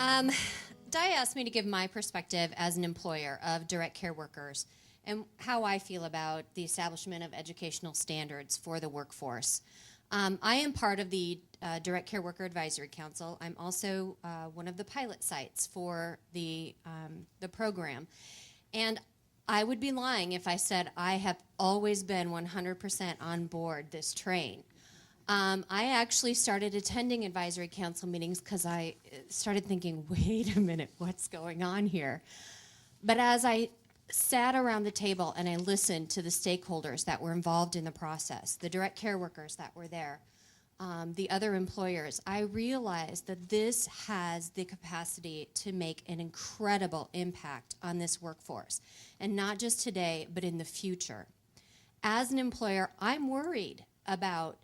Um, Di asked me to give my perspective as an employer of direct care workers and how I feel about the establishment of educational standards for the workforce. I am part of the Direct Care Worker Advisory Council. I'm also one of the pilot sites for the program. And I would be lying if I said I have always been 100% on board this train. I actually started attending advisory council meetings because I started thinking, wait a minute, what's going on here? But as I sat around the table and I listened to the stakeholders that were involved in the process, the direct care workers that were there, the other employers, I realized that this has the capacity to make an incredible impact on this workforce, and not just today, but in the future. As an employer, I'm worried about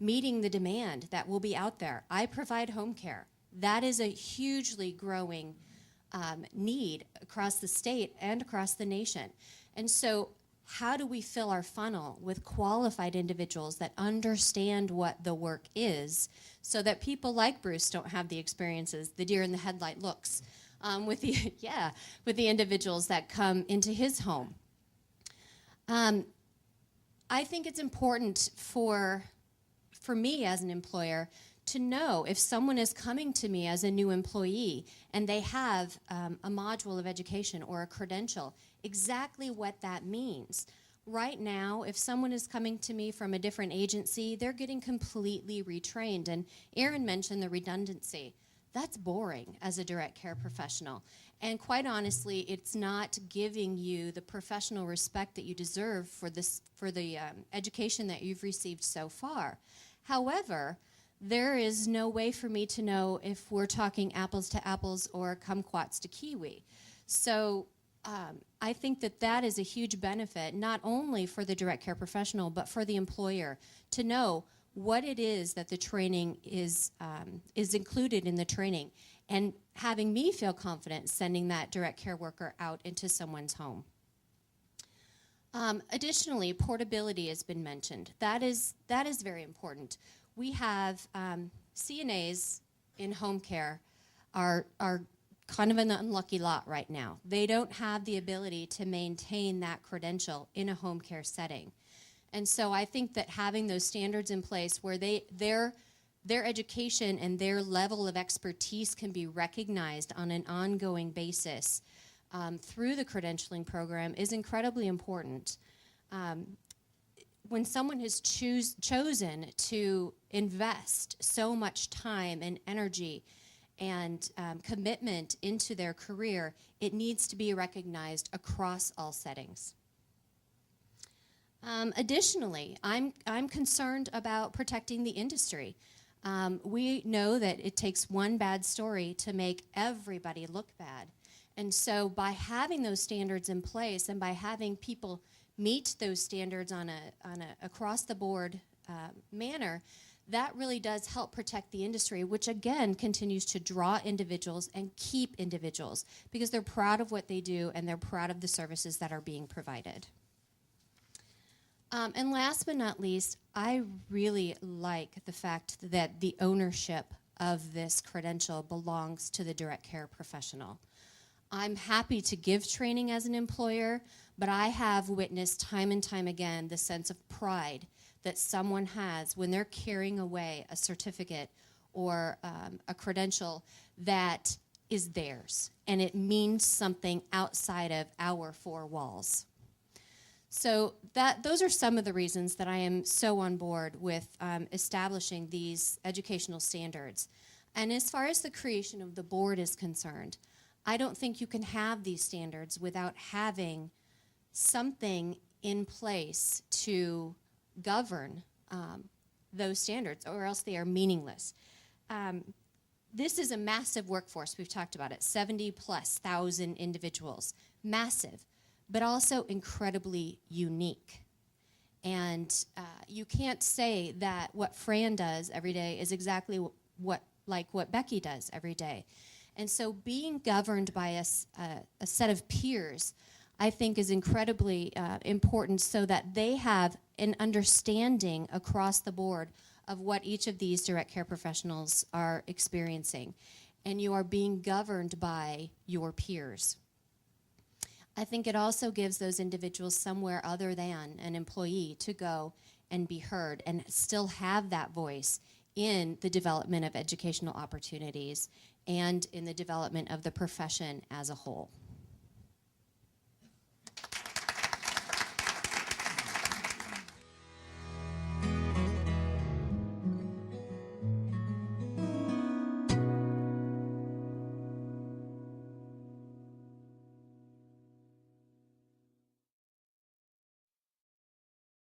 meeting the demand that will be out there. I provide home care. That is a hugely growing need across the state and across the nation. And so how do we fill our funnel with qualified individuals that understand what the work is so that people like Bruce don't have the experiences, the deer in the headlight looks with the individuals that come into his home? I think it's important for me as an employer to know if someone is coming to me as a new employee and they have a module of education or a credential, exactly what that means. Right now, if someone is coming to me from a different agency, they're getting completely retrained. And Aaron mentioned the redundancy. That's boring as a direct care professional. And quite honestly, it's not giving you the professional respect that you deserve for the education that you've received so far. However, there is no way for me to know if we're talking apples to apples or kumquats to kiwi. So I think that is a huge benefit, not only for the direct care professional, but for the employer to know what it is that the training is included in the training, and having me feel confident sending that direct care worker out into someone's home. Additionally, portability has been mentioned. That is very important. We have CNAs in home care are kind of an unlucky lot right now. They don't have the ability to maintain that credential in a home care setting. And so I think that having those standards in place where their education and their level of expertise can be recognized on an ongoing basis through the credentialing program is incredibly important. When someone has chosen to invest so much time and energy and commitment into their career, it needs to be recognized across all settings. Additionally, I'm concerned about protecting the industry. We know that it takes one bad story to make everybody look bad. And so by having those standards in place and by having people meet those standards on a across-the-board manner, that really does help protect the industry, which again continues to draw individuals and keep individuals because they're proud of what they do and they're proud of the services that are being provided. And last but not least, I really like the fact that the ownership of this credential belongs to the direct care professional. I'm happy to give training as an employer, but I have witnessed time and time again the sense of pride that someone has when they're carrying away a certificate or a credential that is theirs, and it means something outside of our four walls. So those are some of the reasons that I am so on board with establishing these educational standards. And as far as the creation of the board is concerned, I don't think you can have these standards without having something in place to govern those standards, or else they are meaningless. This is a massive workforce. We've talked about it, 70,000+ individuals, massive, but also incredibly unique. And you can't say that what Fran does every day is exactly what Becky does every day. And so being governed by a set of peers, I think, is incredibly important so that they have an understanding across the board of what each of these direct care professionals are experiencing. and you are being governed by your peers. I think it also gives those individuals somewhere other than an employee to go and be heard and still have that voice in the development of educational opportunities and in the development of the profession as a whole.